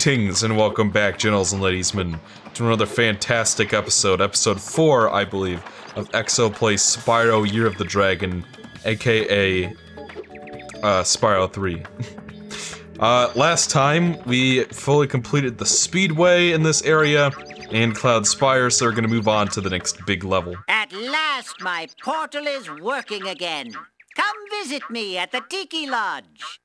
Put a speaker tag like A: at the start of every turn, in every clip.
A: Greetings and welcome back, gentles and ladiesmen, to another fantastic episode, episode 4, I believe, of EXO plays Spyro Year of the Dragon, aka, Spyro 3. Last time, we fully completed the Speedway in this area, and Cloud Spire, so we're gonna move on to the next big level.
B: At last, my portal is working again. Come visit me at the Tiki Lodge.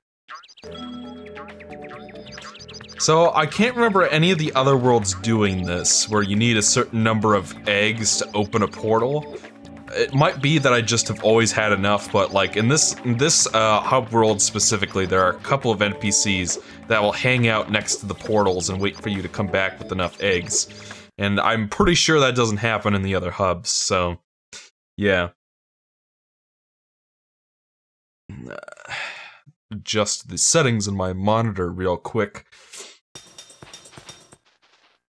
A: So, I can't remember any of the other worlds doing this, where you need a certain number of eggs to open a portal. It might be that I just have always had enough, but like in this hub world specifically, there are a couple of NPCs that will hang out next to the portals and wait for you to come back with enough eggs. And I'm pretty sure that doesn't happen in the other hubs, so yeah. Adjust the settings in my monitor real quick.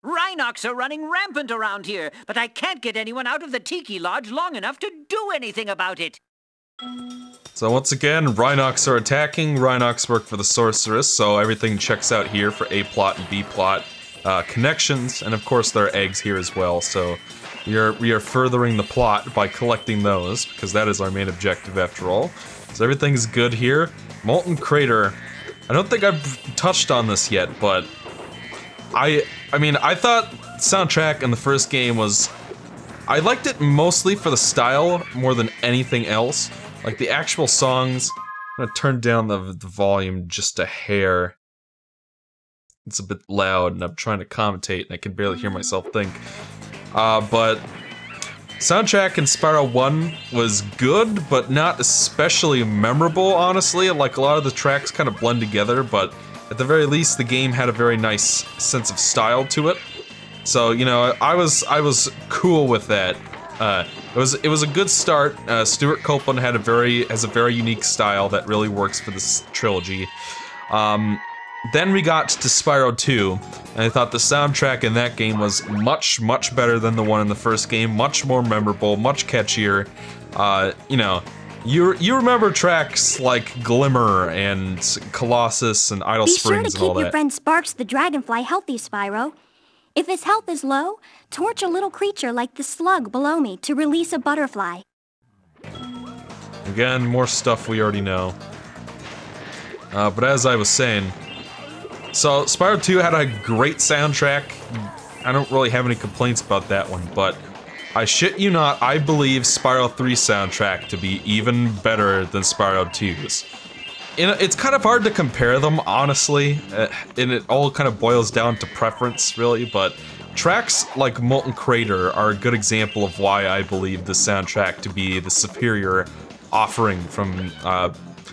B: Rhinox are running rampant around here, but I can't get anyone out of the Tiki Lodge long enough to do anything about it.
A: So once again, Rhinox are attacking. Rhinox work for the Sorceress, so everything checks out here for A plot and B plot connections, and of course there are eggs here as well, so we are furthering the plot by collecting those, because that is our main objective after all. So everything's good here. Molten Crater, I don't think I've touched on this yet, but I mean, I thought soundtrack in the first game was... I liked it mostly for the style more than anything else. Like, the actual songs... I'm gonna turn down the volume just a hair. It's a bit loud, and I'm trying to commentate, and I can barely hear myself think. But... soundtrack in Spyro 1 was good, but not especially memorable, honestly. Like, a lot of the tracks kind of blend together, but... at the very least, the game had a very nice sense of style to it. So, you know, I was cool with that. It was a good start. Stuart Copeland has a very unique style that really works for this trilogy. Then we got to Spyro 2, and I thought the soundtrack in that game was much, much better than the one in the first game, much more memorable, much catchier. You know, you remember tracks like Glimmer and Colossus and Idle Springs and all that.
C: Be sure to keep your friend Sparks the Dragonfly healthy, Spyro. If his health is low, torch a little creature like the slug below me to release a butterfly.
A: Again, more stuff we already know. But as I was saying, so Spyro 2 had a great soundtrack. I don't really have any complaints about that one, but I shit you not, I believe Spyro 3's soundtrack to be even better than Spyro 2's. It's kind of hard to compare them, honestly, and it all kind of boils down to preference, really, but tracks like Molten Crater are a good example of why I believe the soundtrack to be the superior offering from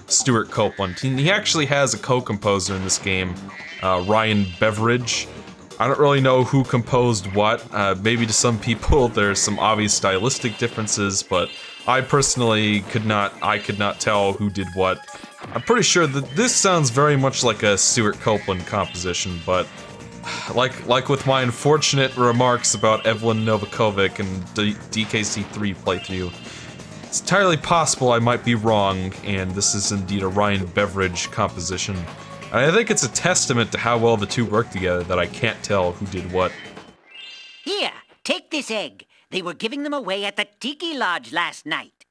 A: Stuart Copeland. He actually has a co-composer in this game, Ryan Beveridge. I don't really know who composed what. Maybe to some people there's some obvious stylistic differences, but I personally could not tell who did what. I'm pretty sure that this sounds very much like a Stuart Copeland composition, but like with my unfortunate remarks about Evelyn Novakovic and DKC3 playthrough, it's entirely possible I might be wrong, and this is indeed a Ryan Beveridge composition. I think it's a testament to how well the two work together that I can't tell who did what.
B: Here, take this egg. They were giving them away at the Tiki Lodge last night.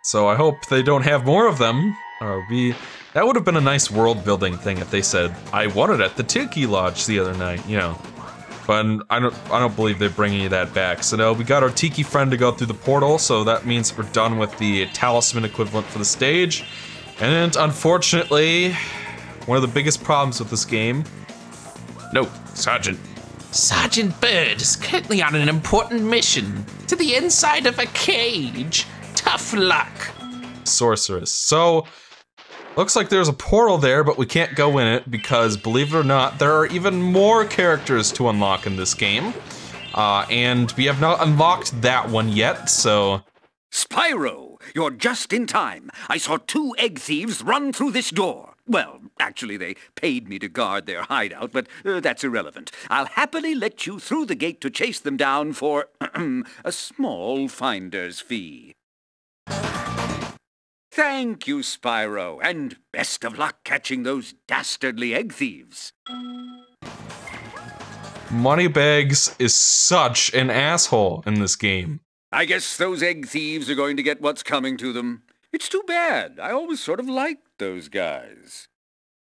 A: So I hope they don't have more of them. That would have been a nice world-building thing if they said, I won it at the Tiki Lodge the other night, you know. But I don't believe they're bringing that back. So no, we got our Tiki friend to go through the portal, so that means we're done with the talisman equivalent for the stage. And unfortunately, one of the biggest problems with this game... No, Sergeant.
D: Sergeant Bird is currently on an important mission to the inside of a cage. Tough luck.
A: Sorceress. So, looks like there's a portal there, but we can't go in it because, believe it or not, there are even more characters to unlock in this game. And we have not unlocked that one yet, so...
E: Spyro, you're just in time. I saw 2 egg thieves run through this door. Well, actually, they paid me to guard their hideout, but that's irrelevant. I'll happily let you through the gate to chase them down for a small finder's fee. Thank you, Spyro, and best of luck catching those dastardly egg thieves.
A: Moneybags is such an asshole in this game.
E: I guess those egg thieves are going to get what's coming to them. It's too bad. I always sort of liked those guys.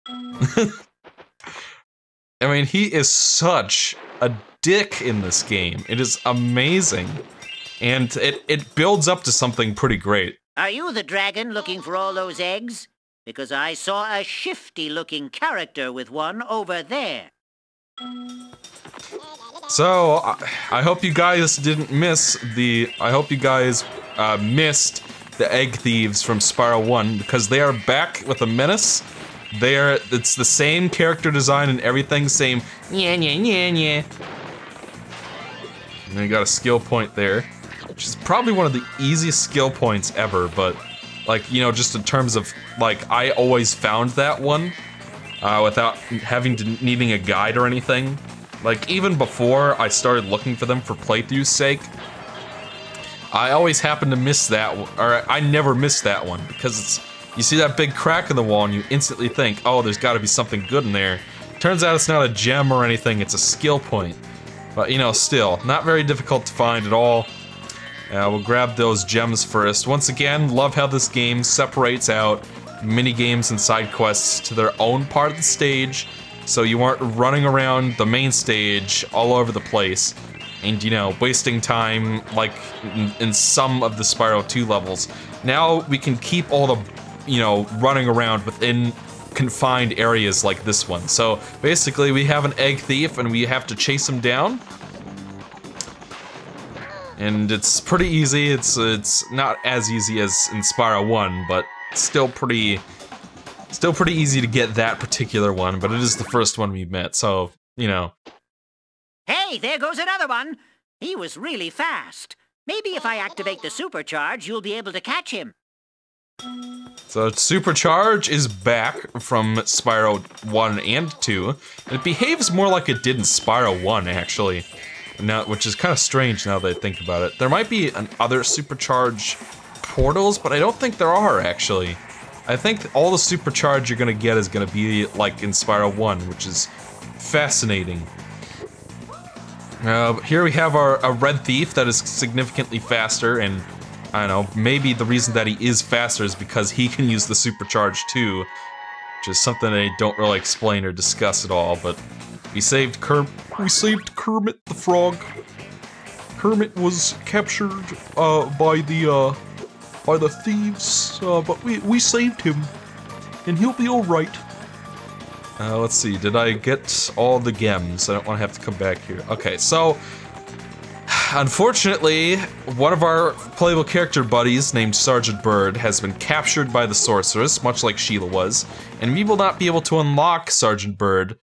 A: I mean, he is such a dick in this game. It is amazing. And it builds up to something pretty great.
B: Are you the dragon looking for all those eggs? Because I saw a shifty-looking character with one over there.
A: So, I hope you guys didn't miss the... I hope you guys missed the egg thieves from Spyro 1, because they are back with a menace. It's the same character design and everything, same yeah. And then you got a skill point there, which is probably one of the easiest skill points ever, but, like, you know, just in terms of, like, I always found that one without needing a guide or anything. Like, even before I started looking for them for playthrough's sake, I always happened to miss that one, or I never missed that one, because it's, you see that big crack in the wall and you instantly think, oh, there's gotta be something good in there. Turns out it's not a gem or anything, it's a skill point. But, you know, still, not very difficult to find at all. We'll grab those gems first. Once again, love how this game separates out mini-games and side quests to their own part of the stage, so you aren't running around the main stage all over the place and, you know, wasting time like in some of the Spyro 2 levels. Now we can keep all the, you know, running around within confined areas like this one. So basically we have an egg thief and we have to chase him down. And it's pretty easy. It's not as easy as in Spyro 1, but still pretty easy to get that particular one, but it is the first one we met, so, you know.
B: Hey, there goes another one! He was really fast. Maybe if I activate the supercharge, you'll be able to catch him.
A: So Supercharge is back from Spyro 1 and 2. It behaves more like it did in Spyro 1, actually. Now, which is kind of strange now that I think about it. There might be other Supercharge portals, but I don't think there are, actually. I think all the Supercharge you're gonna get is gonna be like in Spyro 1, which is fascinating. Here we have a red thief that is significantly faster, and I don't know, maybe the reason that he is faster is because he can use the Supercharge too, which is something they don't really explain or discuss at all, but we saved Kermit the Frog. Kermit was captured by the thieves, but we saved him, and he'll be alright. Let's see, did I get all the gems? I don't want to have to come back here. Okay, so, unfortunately, one of our playable character buddies named Sergeant Bird has been captured by the sorceress, much like Sheila was, and we will not be able to unlock Sergeant Bird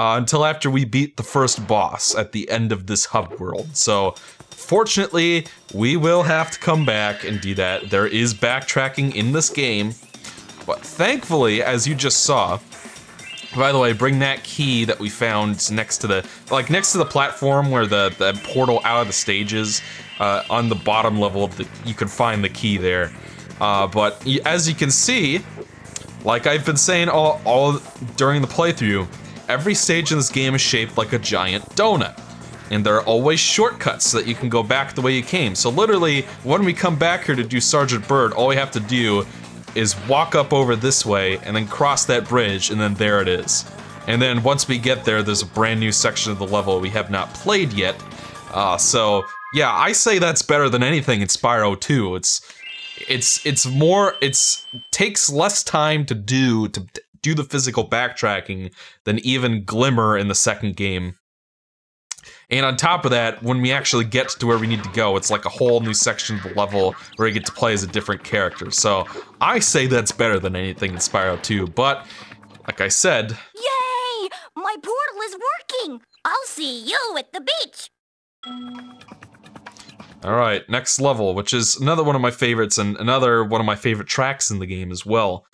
A: until after we beat the first boss at the end of this hub world. So, fortunately, we will have to come back and do that. There is backtracking in this game, but thankfully, as you just saw, by the way, bring that key that we found next to the platform where the portal out of the stage is, on the bottom level, you can find the key there. But as you can see, like I've been saying all during the playthrough, every stage in this game is shaped like a giant donut. And there are always shortcuts so that you can go back the way you came. So literally, when we come back here to do Sergeant Bird, all we have to do is walk up over this way and then cross that bridge, and then there it is. And then once we get there, there's a brand new section of the level we have not played yet. So yeah, I say that's better than anything in Spyro 2. It takes less time to do the physical backtracking than even Glimmer in the second game. And on top of that, when we actually get to where we need to go, it's like a whole new section of the level where you get to play as a different character. So, I say that's better than anything in Spyro 2, but, like I said...
C: Yay! My portal is working! I'll see you at the beach!
A: Alright, next level, which is another one of my favorites, and another one of my favorite tracks in the game as well.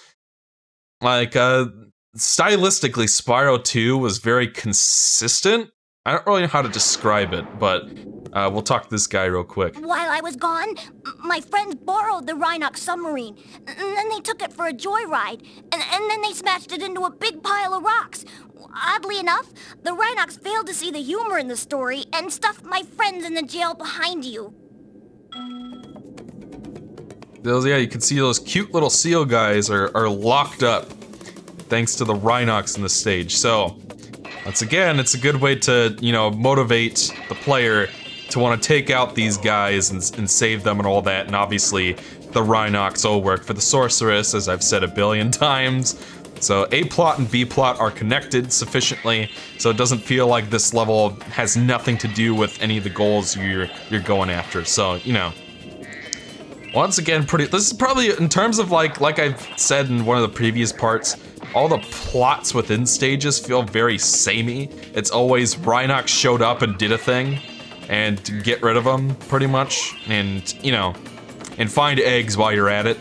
A: Like, stylistically, Spyro 2 was very consistent. I don't really know how to describe it, but We'll talk to this guy real quick.
C: While I was gone, my friends borrowed the Rhinox submarine, and then they took it for a joyride, and then they smashed it into a big pile of rocks. Oddly enough, the Rhinox failed to see the humor in the story and stuffed my friends in the jail behind you.
A: Yeah, you can see those cute little seal guys are locked up thanks to the Rhinox in the stage. So, once again, it's a good way to, you know, motivate the player to want to take out these guys and save them and all that. And obviously, the Rhinox will work for the Sorceress, as I've said a billion times. So A plot and B plot are connected sufficiently, so it doesn't feel like this level has nothing to do with any of the goals you're going after. So, you know. Once again, this is probably, in terms of like I've said in one of the previous parts, all the plots within stages feel very samey. It's always Rhinox showed up and did a thing, and get rid of them, pretty much, and, you know, and find eggs while you're at it.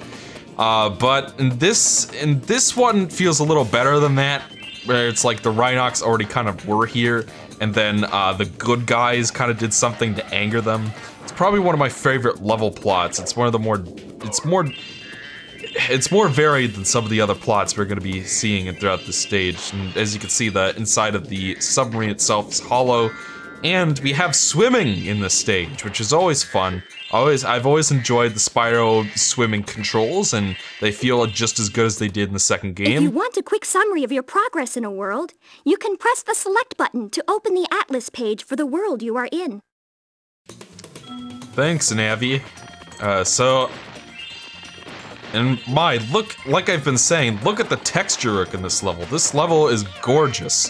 A: But in this one feels a little better than that, where it's like the Rhinox already kind of were here, and then the good guys kind of did something to anger them. It's probably one of my favorite level plots. It's one of the more, it's more varied than some of the other plots we're going to be seeing throughout this stage. And as you can see, the inside of the submarine itself is hollow, and we have swimming in this stage, which is always fun. I've always enjoyed the Spyro swimming controls, and they feel just as good as they did in the second game.
C: If you want a quick summary of your progress in a world, you can press the select button to open the Atlas page for the world you are in.
A: Thanks, Navi. And look, like I've been saying, look at the texture work in this level. This level is gorgeous.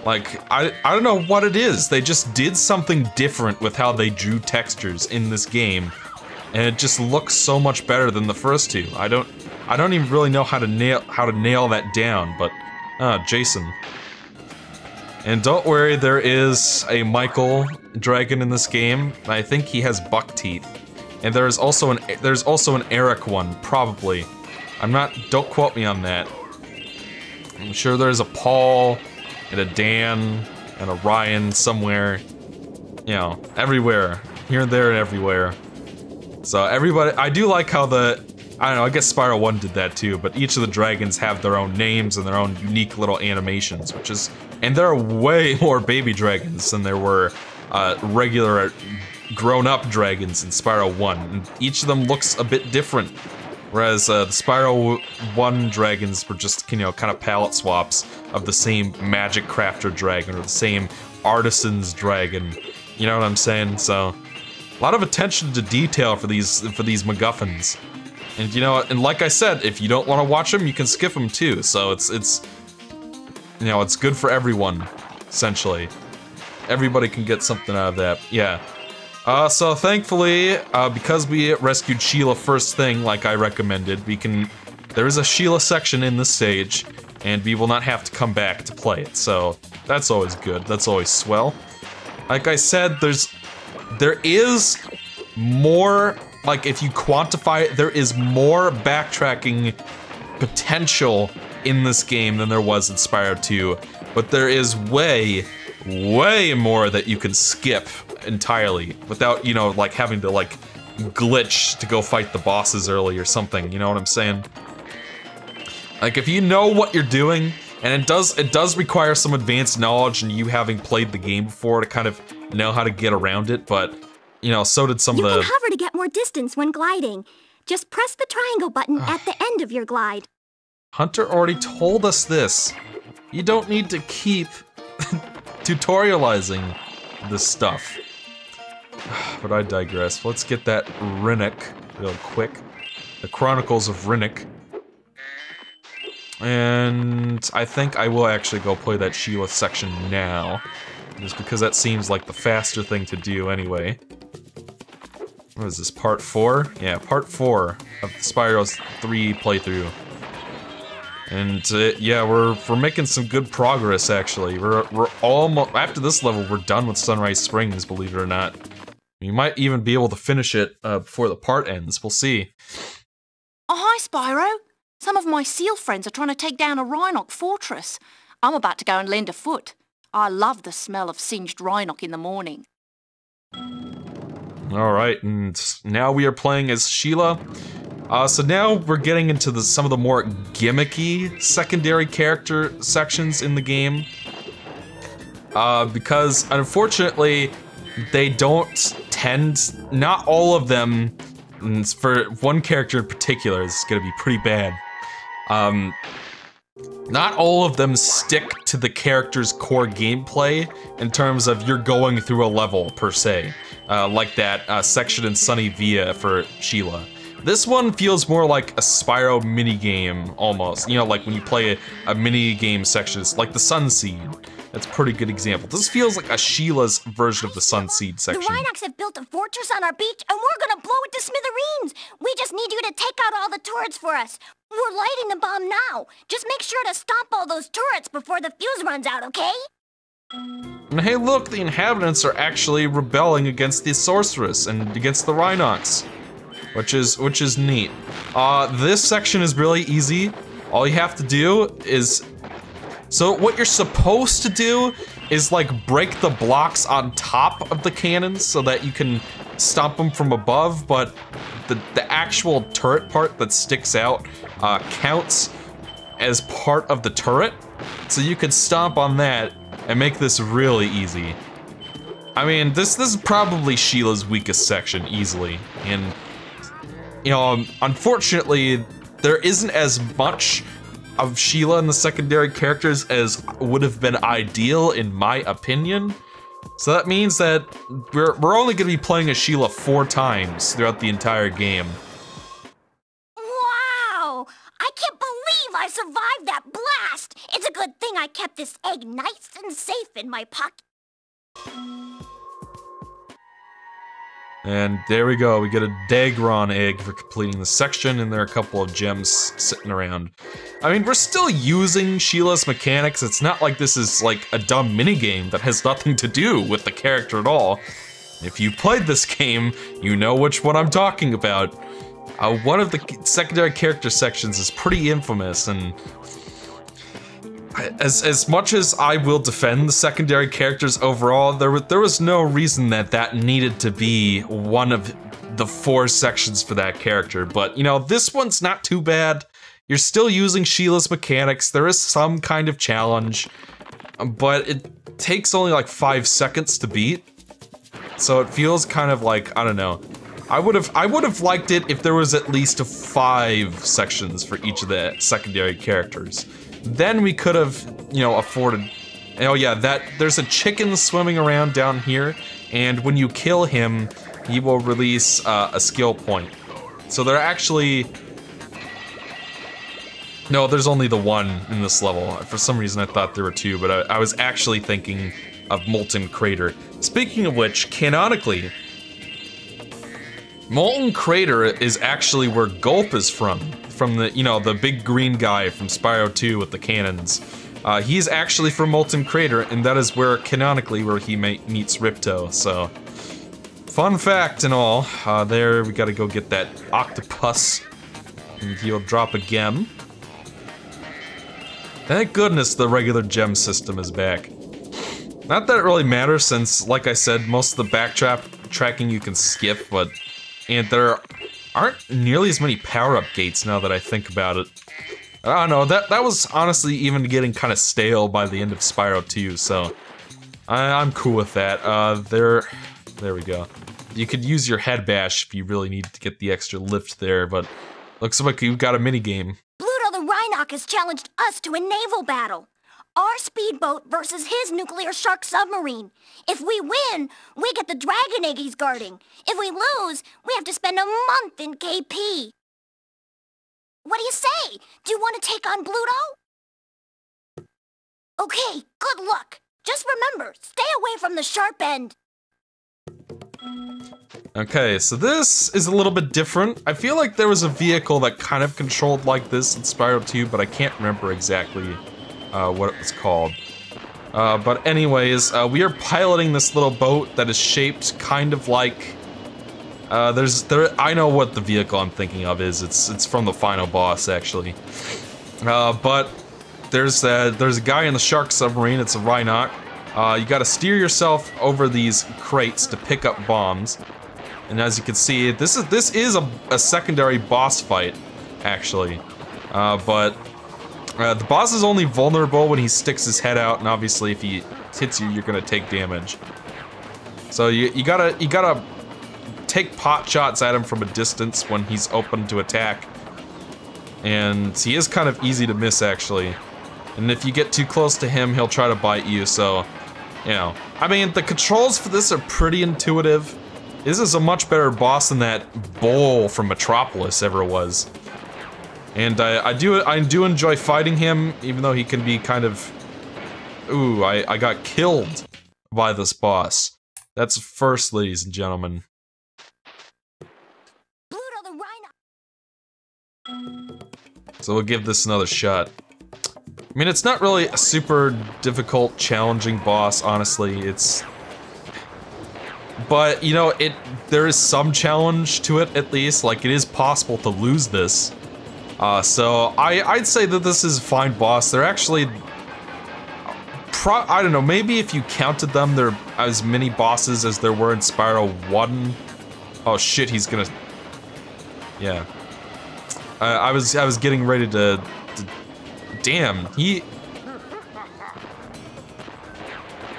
A: Like, I don't know what it is. They just did something different with how they drew textures in this game, and it just looks so much better than the first two. I don't even really know how to nail that down, but Jason. And don't worry, there is a Michael dragon in this game. I think he has buck teeth. And there's also an Eric one, probably. Don't quote me on that. I'm sure there's a Paul and a Dan and a Ryan somewhere. You know, everywhere. Here and there and everywhere. So everybody, I do like how I don't know, I guess Spyro 1 did that too, but each of the dragons have their own names and their own unique little animations, and there are way more baby dragons than there were regular grown-up dragons in Spyro 1, and each of them looks a bit different. Whereas the Spyro 1 dragons were just, you know, kind of palette swaps of the same magic crafter dragon or the same artisan's dragon. You know what I'm saying? So, a lot of attention to detail for these MacGuffins. And you know, and like I said, if you don't want to watch them, you can skip them too. So it's you know, it's good for everyone, essentially. Everybody can get something out of that. Yeah. So thankfully, because we rescued Sheila first thing, like I recommended, there is a Sheila section in this stage, and we will not have to come back to play it. So that's always good. That's always swell. Like I said, there is more, like if you quantify it, there is more backtracking potential in this game than there was in Spyro 2, but there is way more that you can skip entirely without, you know, like having to like glitch to go fight the bosses early or something, you know what I'm saying? Like if you know what you're doing, and it does require some advanced knowledge and you having played the game before to kind of know how to get around it, but you know, so did some of the...
C: You can hover to get more distance when gliding. Just press the triangle button at the end of your glide.
A: Hunter already told us this. You don't need to keep tutorializing this stuff. But I digress. Let's get that Rinnick real quick. The Chronicles of Rinnick. And I think I will actually go play that Sheila section now. Just because that seems like the faster thing to do anyway. What is this, part 4? Yeah, part 4 of the Spyro 3 playthrough. And yeah, we're making some good progress actually. We're almost, after this level, we're done with Sunrise Springs, believe it or not. We might even be able to finish it before the part ends. We'll see.
F: Oh, hi, Spyro. Some of my seal friends are trying to take down a Rhinoc fortress. I'm about to go and lend a foot. I love the smell of singed Rhinoc in the morning.
A: Alright, and now we are playing as Sheila. So now we're getting into some of the more gimmicky secondary character sections in the game. Because unfortunately, they don't not all of them, and for one character in particular, is gonna be pretty bad. Not all of them stick to the character's core gameplay in terms of you're going through a level, per se. Like that section in Sunny Via for Sheila. This one feels more like a Spyro minigame, almost. You know, like when you play a minigame section, it's like the Sunseed. That's a pretty good example. This feels like a Sheila's version of the Sunseed section.
C: The Rhinox have built a fortress on our beach, and we're gonna blow it to smithereens. We just need you to take out all the turrets for us. We're lighting the bomb now. Just make sure to stomp all those turrets before the fuse runs out, okay?
A: And hey, look, the inhabitants are actually rebelling against the sorceress and against the Rhinox, which is neat. This section is really easy. All you have to do is, so what you're supposed to do is like break the blocks on top of the cannons so that you can stomp them from above, but the actual turret part that sticks out counts as part of the turret, so you can stomp on that and make this really easy. I mean, this is probably Sheila's weakest section, easily, and you know, unfortunately, there isn't as much of Sheila and the secondary characters as would have been ideal, in my opinion. So that means that we're only going to be playing as Sheila 4 times throughout the entire game.
C: Wow! I can't believe I survived that blast! It's a good thing I kept this egg nice and safe in my pocket.
A: And there we go, we get a Dagron egg for completing the section, and there are a couple of gems sitting around. I mean, we're still using Sheila's mechanics. It's not like this is like a dumb minigame that has nothing to do with the character at all. If you played this game, you know which one I'm talking about. One of the secondary character sections is pretty infamous, and as much as I will defend the secondary characters overall, there was no reason that needed to be one of the 4 sections for that character. But, you know, this one's not too bad. You're still using Sheila's mechanics. There is some kind of challenge, but it takes only like 5 seconds to beat. So it feels kind of like, I don't know. I would have liked it if there was at least 5 sections for each of the secondary characters. Then we could have, you know, afforded. Oh yeah, there's a chicken swimming around down here, and when you kill him, he will release a skill point. So they're actually. No, there's only the one in this level. For some reason, I thought there were 2, but I was actually thinking of Molten Crater. Speaking of which, canonically, Molten Crater is actually where Gulp is from the, you know, the big green guy from Spyro 2 with the cannons. He's actually from Molten Crater, and that is where, canonically, where he meets Ripto, so. Fun fact and all. There, we gotta go get that octopus, and he'll drop a gem. Thank goodness the regular gem system is back. Not that it really matters, since, like I said, most of the backtracking you can skip, but. And there aren't nearly as many power-up gates now that I think about it. I don't know, that was honestly even getting kind of stale by the end of Spyro 2, so I'm cool with that. There we go. You could use your head bash if you really need to get the extra lift there, but looks like you've got a minigame.
C: Bluto the Rhinox has challenged us to a naval battle. Our speedboat versus his nuclear shark submarine. If we win, we get the dragon egg he's guarding. If we lose, we have to spend a month in KP. What do you say? Do you want to take on Bluto? Okay, good luck. Just remember, stay away from the sharp end.
A: Okay, so this is a little bit different. I feel like there was a vehicle that kind of controlled like this in Spyro 2, but I can't remember exactly what it was called. But anyways, we are piloting this little boat that is shaped kind of like... I know what the vehicle I'm thinking of is. It's from the final boss, actually. But there's a guy in the shark submarine. It's a Rhinox. You gotta steer yourself over these crates to pick up bombs. And as you can see, this is a secondary boss fight, actually. But the boss is only vulnerable when he sticks his head out, and obviously if he hits you, you're gonna take damage. So you gotta take pot shots at him from a distance when he's open to attack. And he is kind of easy to miss, actually. And if you get too close to him, he'll try to bite you, so, you know. I mean, the controls for this are pretty intuitive. This is a much better boss than that bowl from Metropolis ever was. And I do enjoy fighting him, even though he can be kind of... Ooh, I got killed by this boss. That's first, ladies and gentlemen.
C: Bluto the rhino.
A: So we'll give this another shot. I mean, it's not really a super difficult, challenging boss, honestly. It's... But, you know, there is some challenge to it, at least. Like, it is possible to lose this. So, I'd say that this is a fine boss. They're actually... I don't know, maybe if you counted them, they're as many bosses as there were in Spyro 1. Oh shit, he's gonna... Yeah. I was getting ready to... Damn, he...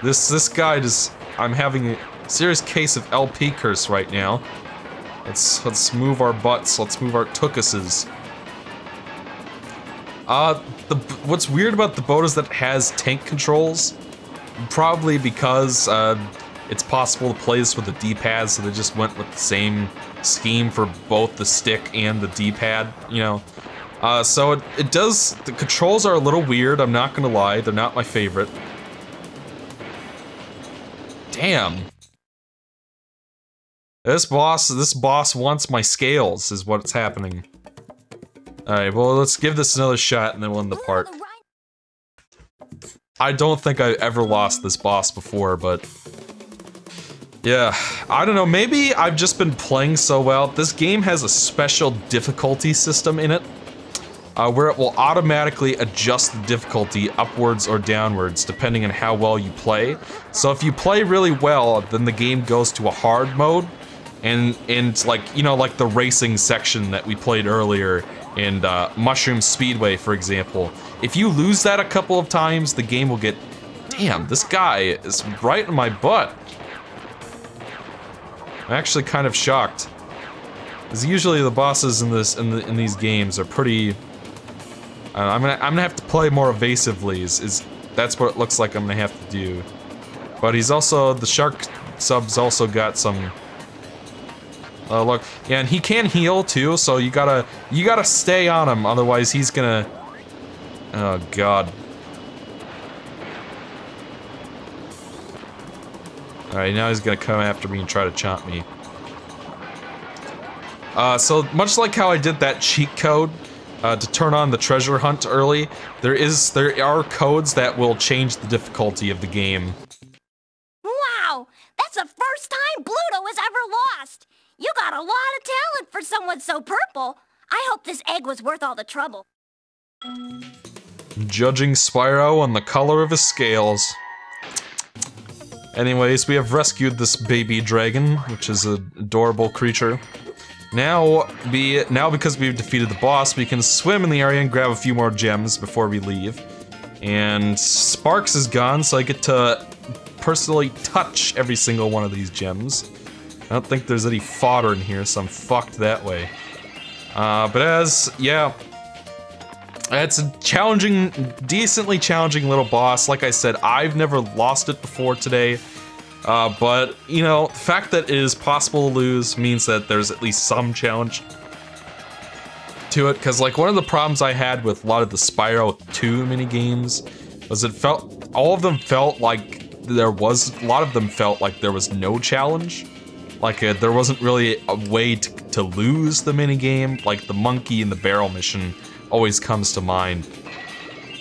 A: This guy does... I'm having a serious case of LP curse right now. Let's move our butts, let's move our tookuses. What's weird about the boat is that it has tank controls. Probably because, it's possible to play this with the D-pad, so they just went with the same scheme for both the stick and the D-pad, you know. So it does, the controls are a little weird, I'm not gonna lie, they're not my favorite. Damn. This boss wants my scales, is what's happening. Alright, well, let's give this another shot and then we'll end the part. I don't think I've ever lost this boss before, but... Yeah, I don't know, maybe I've just been playing so well. This game has a special difficulty system in it. Where it will automatically adjust the difficulty upwards or downwards, depending on how well you play. So if you play really well, then the game goes to a hard mode. And like, you know, like the racing section that we played earlier in Mushroom Speedway, for example. If you lose that a couple of times, the game will get... Damn, this guy is right in my butt. I'm actually kind of shocked. Because usually the bosses in these games are pretty... I'm gonna have to play more evasively, that's what it looks like I'm gonna have to do. But he's also, the shark sub's also got some... look, yeah, and he can heal too, so you gotta stay on him, otherwise he's gonna... Oh god. Alright, now he's gonna come after me and try to chomp me. So much like how I did that cheat code, to turn on the treasure hunt early, there are codes that will change the difficulty of the game.
C: Wow! That's the first time Bluto has ever lost! You got a lot of talent for someone so purple. I hope this egg was worth all the trouble.
A: Judging Spyro on the color of his scales. Anyways, we have rescued this baby dragon, which is an adorable creature. Now because we've defeated the boss, we can swim in the area and grab a few more gems before we leave. And Sparks is gone, so I get to personally touch every single one of these gems. I don't think there's any fodder in here, so I'm fucked that way. Yeah, it's a challenging, decently challenging little boss. Like I said, I've never lost it before today. But, you know, the fact that it is possible to lose means that there's at least some challenge to it. Because, like, one of the problems I had with a lot of the Spyro 2 minigames was all of them felt like a lot of them felt like there was no challenge. Like, there wasn't really a way to lose the minigame. Like, the monkey and the barrel mission always comes to mind.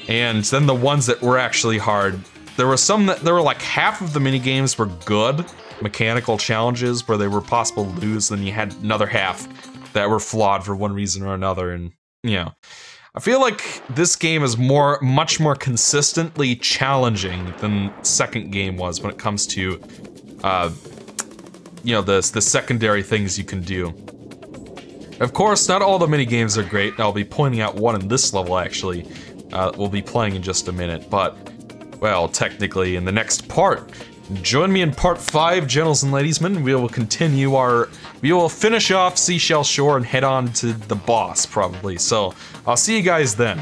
A: And then the ones that were actually hard, there were like half of the minigames were good mechanical challenges where they were possible to lose, then you had another half that were flawed for one reason or another, and, you know. I feel like this game is much more consistently challenging than the second game was when it comes to, you know, the secondary things you can do. Of course, not all the minigames are great. I'll be pointing out one in this level, actually. We'll be playing in just a minute, but, well, technically in the next part. Join me in part 5, gentles and ladiesmen. We will finish off Seashell Shore and head on to the boss, probably. So, I'll see you guys then.